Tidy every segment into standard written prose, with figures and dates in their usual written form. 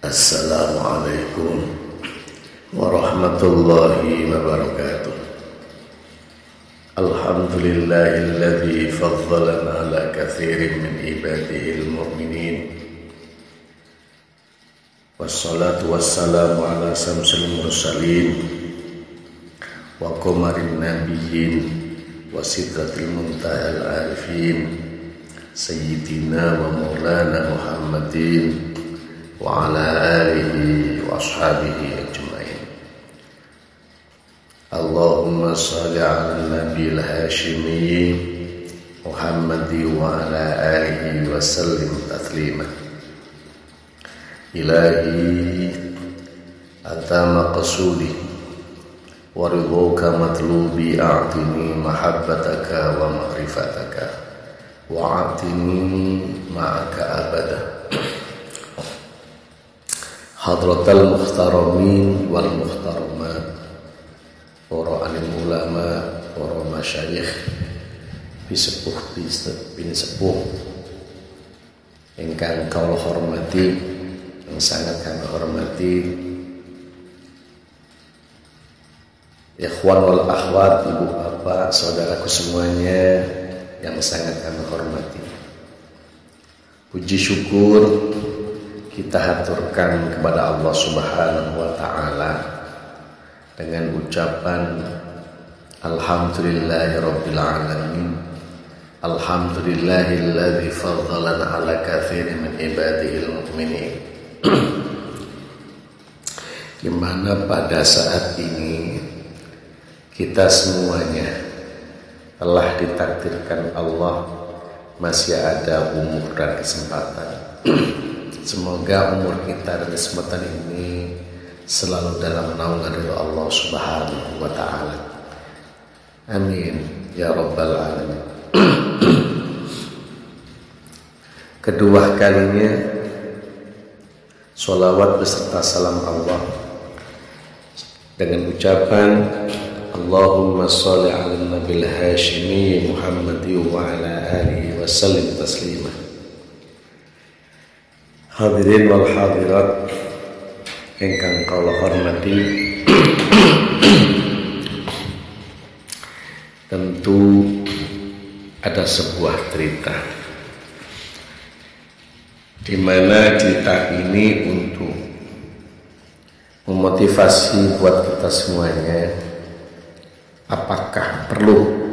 Assalamualaikum warahmatullahi wabarakatuh. Alhamdulillahilladzi faddalana ala katsirin min ibadihil mu'minin. Wassalatu wassalamu ala samsul mursalin wa qamarin nabiyyin wa sidratil muntahal arifin sayyidina wa maulana Muhammadin wa ala alihi wa ashabihi ajma'in. Allahumma salli ala nabiyil hashimi Muhammadi wa ala alihi wa sallim taslima. Ilahi anta maqsudi wa ridhuka matlubi, a'tini mahabbataka wa ma'rifataka wa a'tini ma'aka abada. Hadratal muhtaramin wal muhtaramat, para alim ulama, para masyayikh, bisepuh bin sepuh ingkang kula hormati, yang sangat kami hormati, ikhwan wal akhwat, ibu bapak, saudaraku semuanya yang sangat kami hormati. Puji syukur kita haturkan kepada Allah Subhanahu wa ta'ala dengan ucapan alhamdulillahirabbil alamin. Alhamdulillahilladzi faddalana ala katsirin min ibadihil mu'minin. Di mana pada saat ini kita semuanya telah ditakdirkan Allah masih ada umur dan kesempatan. Semoga umur kita dan kesempatan ini selalu dalam naungan ridha Allah Subhanahu wa ta'ala. Amin ya rabbal alamin. Kedua kalinya sholawat beserta salam Allah dengan ucapan Allahumma sholli ala nabil hashimi Muhammadi wa ala alihi wa sallim taslima. Hadirin wal hadirat ingkang kula hormati, tentu ada sebuah cerita di mana cerita ini untuk memotivasi buat kita semuanya. Apakah perlu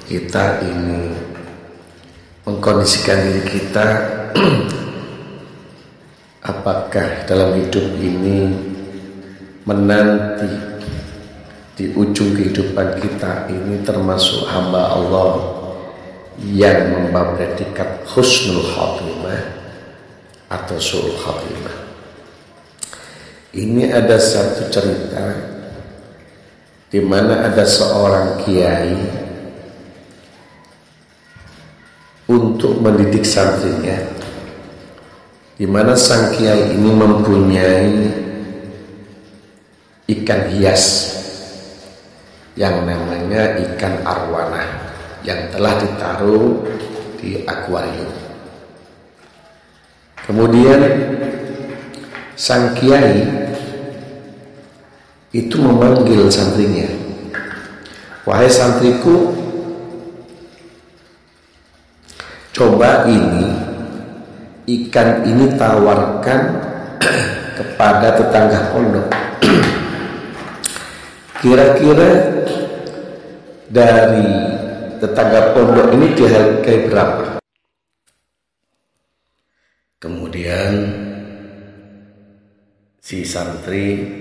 kita ini mengkondisikan diri kita apakah dalam hidup ini menanti di ujung kehidupan kita ini termasuk hamba Allah yang membawa predikat husnul khatimah atau su'ul khatimah. Ini ada satu cerita di mana ada seorang kiai untuk mendidik santrinya, di mana sang kiai ini mempunyai ikan hias yang namanya ikan arwana yang telah ditaruh di akuarium. Kemudian sang kiai itu memanggil santrinya, "Wahai santriku, coba ini ikan ini tawarkan kepada tetangga pondok. Kira-kira dari tetangga pondok ini dihargai berapa?" Kemudian si santri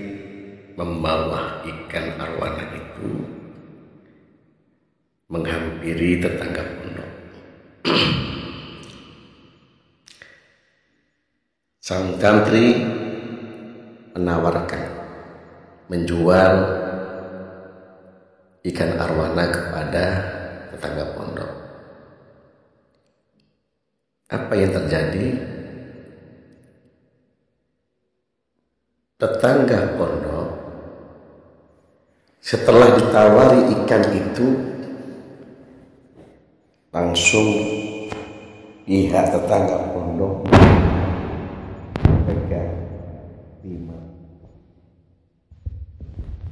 membawa ikan arwana itu menghampiri tetangga pondok. Sang santri menawarkan menjual ikan arwana kepada tetangga pondok. Apa yang terjadi? Tetangga pondok setelah ditawari ikan itu langsung pihak tetangga pondok pegang 5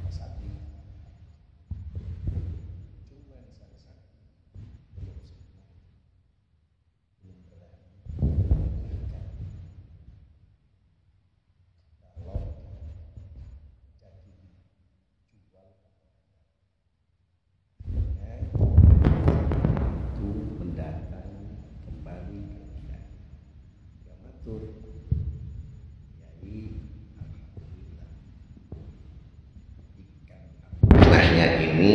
sapi. Cuman sang sapi belum sembuh, belum berani mengikat. Kalau jadi dijual itu mendatangi kembali ke Kiai. Ya matur, Kiai, alhamdulillah ikan panahnya ini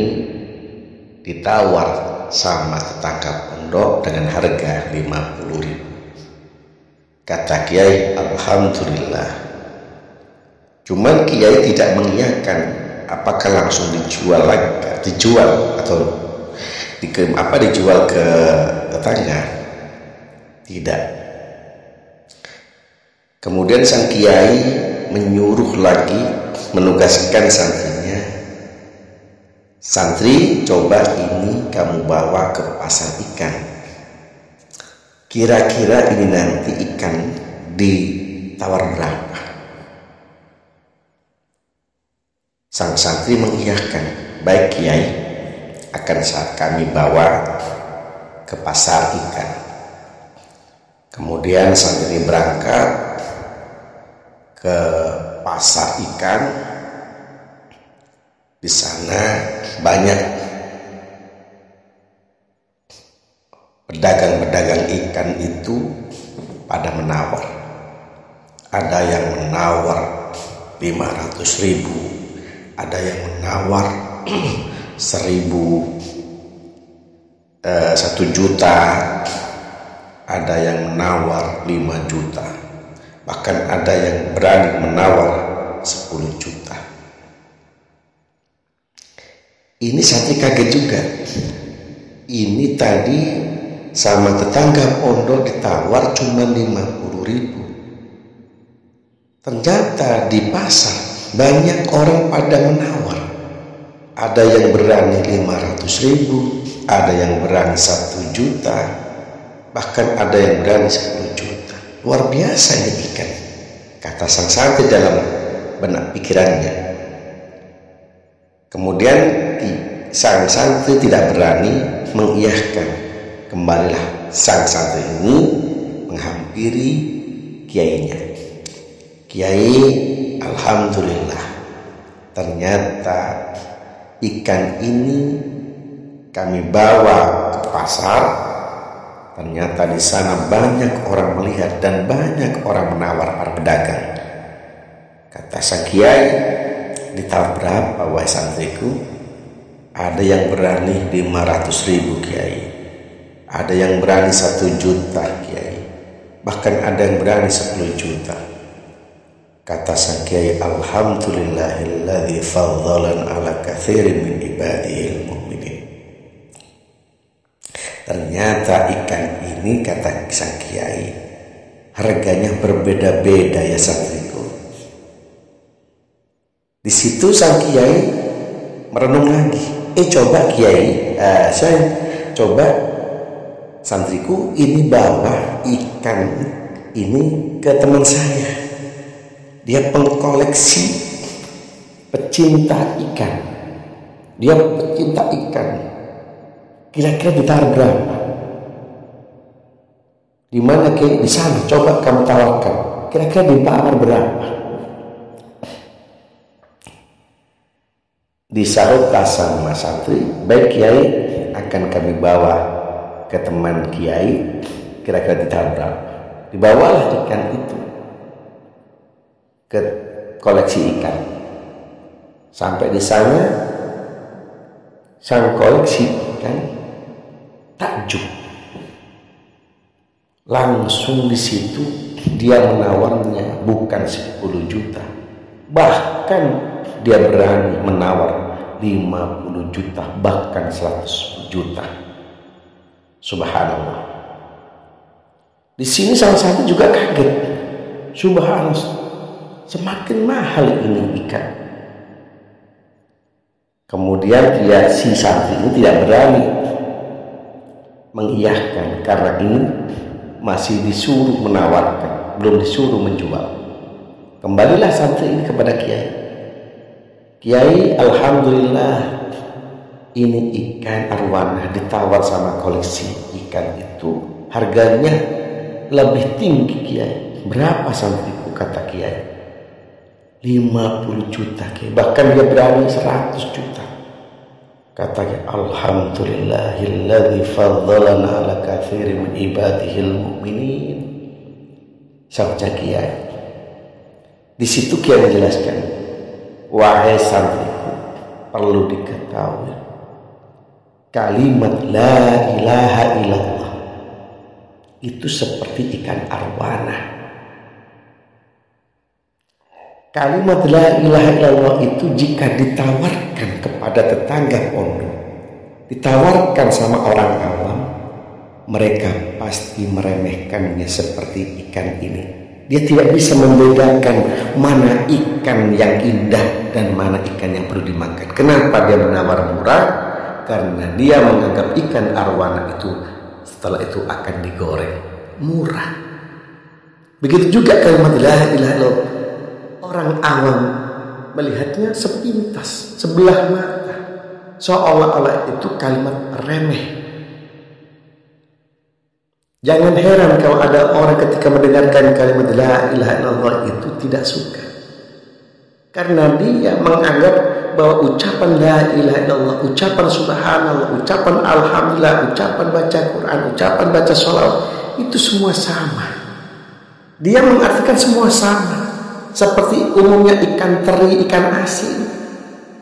ditawar sama tetangga pondok dengan harga 50.000. Kata Kiai, alhamdulillah. Cuman Kiai tidak mengiyakan apakah langsung dijual atau dijual ke tetangga. Tidak. Kemudian sang Kiai menyuruh lagi, menugaskan santrinya, santri, coba ini kamu bawa ke pasar ikan. Kira-kira ini nanti ikan ditawar berapa? Sang santri mengiyakan, baik Kiai, akan saat kami bawa ke pasar ikan. Kemudian santri berangkat ke pasar ikan. Di sana banyak pedagang-pedagang ikan itu pada menawar. Ada yang menawar 500.000, ada yang menawar 1 juta, ada yang menawar 5 juta, bahkan ada yang berani menawar 10 juta. Ini santri kaget juga. Ini tadi sama tetangga pondok ditawar cuma 50.000. Ternyata di pasar banyak orang pada menawar. Ada yang berani 500.000, ada yang berani 1 juta, bahkan ada yang berani 10 juta. Luar biasa ini ikan, kata sang santri dalam benak pikirannya. Kemudian sang santri tidak berani mengiyahkan. Kembalilah sang santri ini menghampiri kiainya. Kiai, alhamdulillah, ternyata ikan ini kami bawa ke pasar. Ternyata di sana banyak orang melihat dan banyak orang menawar, para pedagang. Kata sang Kiai, ditawar berapa wahai santriku? Ada yang berani 500.000 Kiai, ada yang berani 1 juta Kiai, bahkan ada yang berani 10 juta. Kata sang Kiai, alhamdulillahilladzi faddalan ala katsirin min ibadihil mu'minin. Ternyata ikan ini, kata sang Kiai, harganya berbeda-beda ya santriku. Di situ sang Kiai merenung lagi. Coba Kiai, saya coba santriku ini bawa ikan ini ke teman saya. Dia pengkoleksi, pecinta ikan. Dia pecinta ikan. Kira-kira ditawar berapa? Di mana Kiai? Di sana. Coba kamu tawarkan. Kira-kira ditawar berapa? Disahutlah sama santri, baik Kiai, akan kami bawa ke teman Kiai. Kira-kira ditawar berapa? Dibawalah ikan itu ke koleksi ikan. Sampai di sana, sang koleksi ikan takjub. Langsung di situ dia menawarnya bukan 10 juta, bahkan dia berani menawar 50 juta, bahkan 100 juta. Subhanallah. Di sini salah satu juga kaget. Subhanallah, semakin mahal ini ikan. Kemudian si santri ini tidak berani mengiyahkan karena ini masih disuruh menawarkan, belum disuruh menjual. Kembalilah santri ini kepada kiai. Kiai, alhamdulillah ini ikan arwana ditawar sama koleksi ikan itu, harganya lebih tinggi kiai. Berapa santriku? Kata kiai, 50 juta kiai. Bahkan dia berani 100 juta. Katanya, alhamdulillahilladzi faddalana ala katsirin min ibadihil mu'minin. Sabda kiai. Di situ kiai menjelaskan, wahai santriku, perlu diketahui kalimat la ilaha illallah itu seperti ikan arwana. Kalimat la ilaha illallah itu jika ditawarkan kepada tetangga pondok, ditawarkan sama orang awam, mereka pasti meremehkannya seperti ikan ini. Dia tidak bisa membedakan mana ikan yang indah dan mana ikan yang perlu dimakan. Kenapa dia menawar murah? Karena dia menganggap ikan arwana itu setelah itu akan digoreng murah. Begitu juga kalimat la ilaha illallah. Orang awam melihatnya sepintas, sebelah mata, seolah-olah itu kalimat remeh. Jangan heran kalau ada orang ketika mendengarkan kalimat la ilaha illallah itu tidak suka. Karena dia menganggap bahwa ucapan la ilaha illallah, ucapan subhanallah, ucapan alhamdulillah, ucapan baca Quran, ucapan baca sholawat, itu semua sama. Dia mengartikan semua sama. Seperti umumnya ikan teri, ikan asin.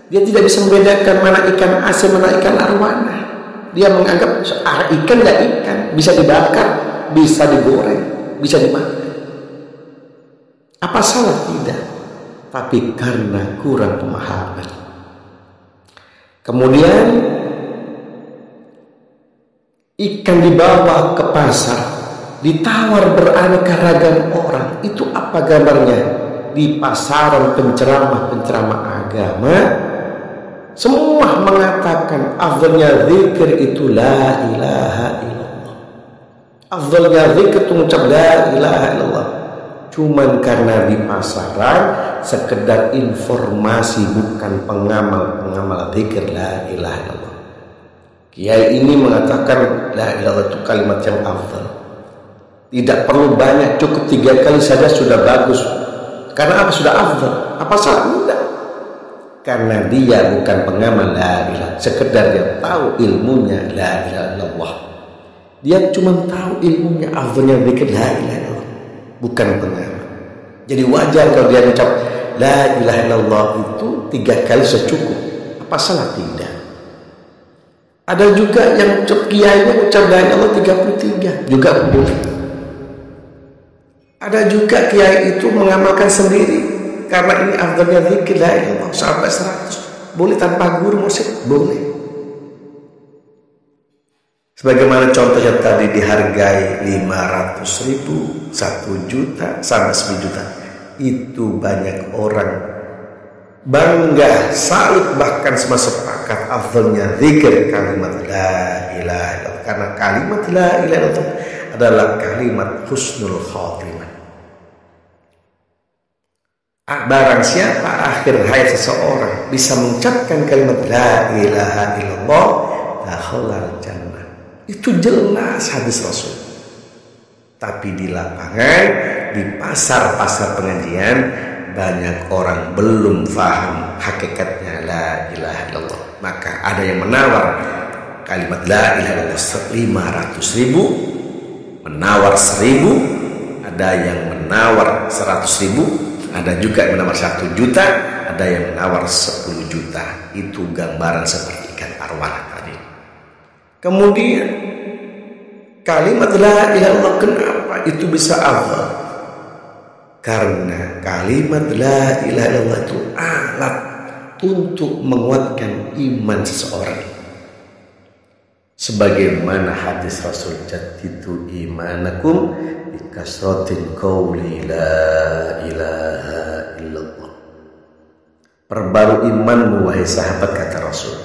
Dia tidak bisa membedakan mana ikan asin, mana ikan arwana. Dia menganggap ikan ya ikan, bisa dibakar, bisa digoreng, bisa dimakan. Apa salah? Tidak. Tapi karena kurang pemahaman. Kemudian ikan dibawa ke pasar, ditawar beraneka ragam orang. Itu apa gambarnya? Di pasaran penceramah-penceramah agama, semua mengatakan afdalnya zikir itu la ilaha illallah. Afdalnya zikir itu mengucap la ilaha illallah. Cuman karena di pasaran sekedar informasi, bukan pengamal zikir la ilaha illallah. Kiai ini mengatakan la ilaha illallah itu kalimat yang afdal. Tidak perlu banyak, cukup 3 kali saja sudah bagus. Karena apa? Sudah afdal. Apa salah? Tidak. Karena dia bukan pengamal la ilaha, sekedar dia tahu ilmunya la ilaha illallah. Dia cuma tahu ilmunya afdalnya zikir la ilaha illallah, bukan pengamal. Jadi wajar kalau dia ucap la ilaha illallah itu 3 kali secukup. Apa salah? Tidak. Ada juga yang ucap kiainya ucap la ilaha illallah 33 juga boleh. Ada juga kiai itu mengamalkan sendiri karena ini afdalnya zikir la ilaha illallah sampai 100. Boleh tanpa guru musik, boleh. Sebagaimana contohnya tadi dihargai 500.000, 1 juta sampai 10 juta. Itu banyak orang bangga, salut, bahkan semua sepakat afdalnya zikir kalimat la ilaha illallah. Karena kalimat la ilaha illallah adalah kalimat husnul khatimah. Barang siapa akhir hayat seseorang bisa mengucapkan kalimat la ilaha illallah, dakhalal jannah. Itu jelas hadis Rasul. Tapi di lapangan, di pasar-pasar pengajian, banyak orang belum paham hakikatnya la ilaha illallah. Maka ada yang menawar kalimat la ilaha illallah 500.000, menawar 1.000, ada yang menawar 100.000, ada juga yang menawar 1 juta, ada yang menawar 10 juta. Itu gambaran seperti ikan arwana tadi. Kemudian kalimat la ilaha illallah, kenapa itu bisa afdal? Karena kalimat la ilaha illallah itu alat untuk menguatkan iman seseorang. Sebagaimana hadis Rasul, jaddidu imanakum bikasratil qauli la ilaha illallah. Perbarui imanmu wahai sahabat, kata Rasul,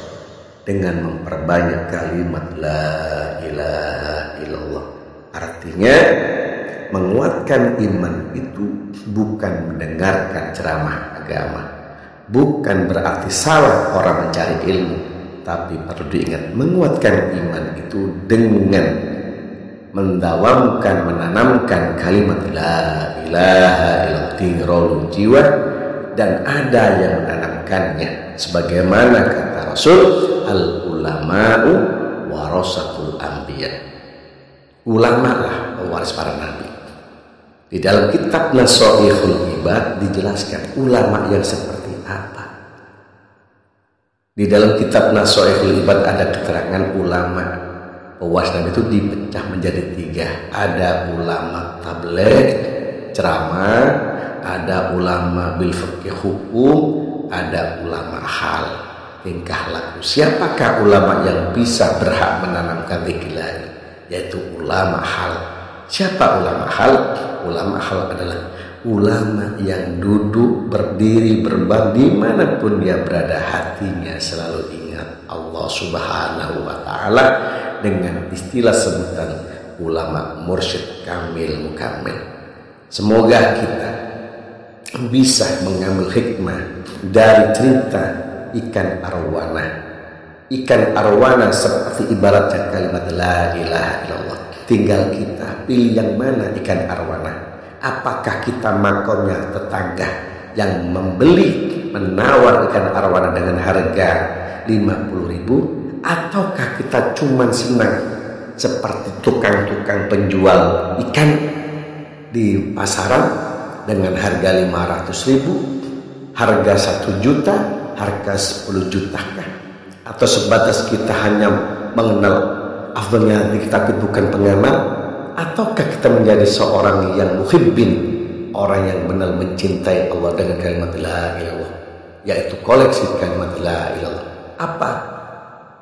dengan memperbanyak kalimat la ilaha illallah. Artinya menguatkan iman itu bukan mendengarkan ceramah agama, bukan berarti salah orang mencari ilmu, tapi perlu diingat menguatkan iman itu dengan mendawamkan, menanamkan kalimat la ilaha illallah di relung jiwa, dan ada yang menanamkannya sebagaimana kata Rasul, al ulama'u warasatul anbiya, ulama lah pewaris para nabi. Di dalam kitab Nasoihul Ibad dijelaskan ulama yang seperti apa. Di dalam kitab Nasoihul Ibad ada keterangan ulama pewaris nabi itu dipecah menjadi 3. Ada ulama tabligh, ceramah, ada ulama bil fiqh hukum, ada ulama hal, tingkah laku. Siapakah ulama yang bisa berhak menanamkan zikir? Yaitu ulama hal. Siapa ulama hal? Ulama hal adalah ulama yang duduk, berdiri, berbaring dimanapun dia berada, hatinya selalu ingat Allah Subhanahu wa Ta'ala dengan istilah sebutan ulama mursyid kamil mukamil. Semoga kita bisa mengambil hikmah dari cerita ikan arwana. Ikan arwana seperti ibaratnya kalimat la ilaha illallah. Tinggal kita pilih yang mana ikan arwana. Apakah kita makomnya tetangga yang membeli, menawar ikan arwana dengan harga 50.000, ataukah kita cuma senang seperti tukang-tukang penjual ikan di pasaran dengan harga 500.000, harga 1 juta, harga 10 juta kah? Atau sebatas kita hanya mengenal afdalnya tapi bukan pengamal? Ataukah kita menjadi seorang yang muhibbin, orang yang benar mencintai Allah dengan kalimat la ilallah, yaitu koleksi kalimat la ilallah? Apa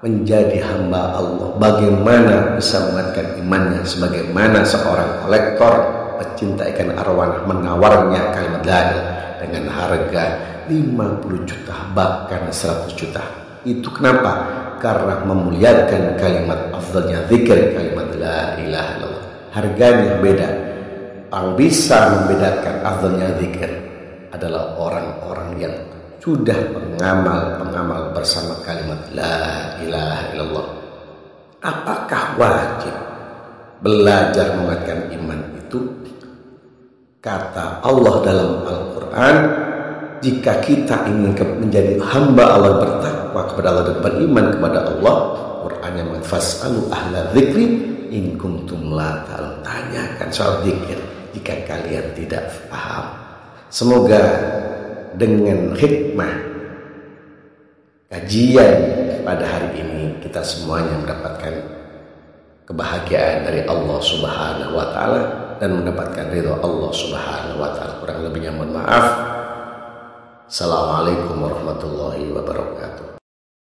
menjadi hamba Allah? Bagaimana bisa menguatkan imannya sebagaimana seorang kolektor pecinta ikan arwana menawarnya kalimat la ilallah dengan harga 50 juta bahkan 100 juta? Itu kenapa? Karena memuliakan kalimat afdalnya zikir kalimat la ilaha illallah. Harganya beda. Yang bisa membedakan afdalnya zikir adalah orang-orang yang sudah pengamal bersama kalimat la ilaha illallah. Apakah wajib belajar menguatkan iman itu? Kata Allah dalam Al-Quran, jika kita ingin menjadi hamba Allah, bertakwa kepada Allah dan beriman kepada Allah, Qur'annya fas'alu ahla dzikri in kuntum la ta'lamun. Tanyakan soal zikir jika kalian tidak paham. Semoga dengan hikmah kajian pada hari ini kita semuanya mendapatkan kebahagiaan dari Allah Subhanahu wa Ta'ala dan mendapatkan ridho Allah Subhanahu wa Ta'ala. Kurang lebihnya mohon maaf. Assalamualaikum warahmatullahi wabarakatuh.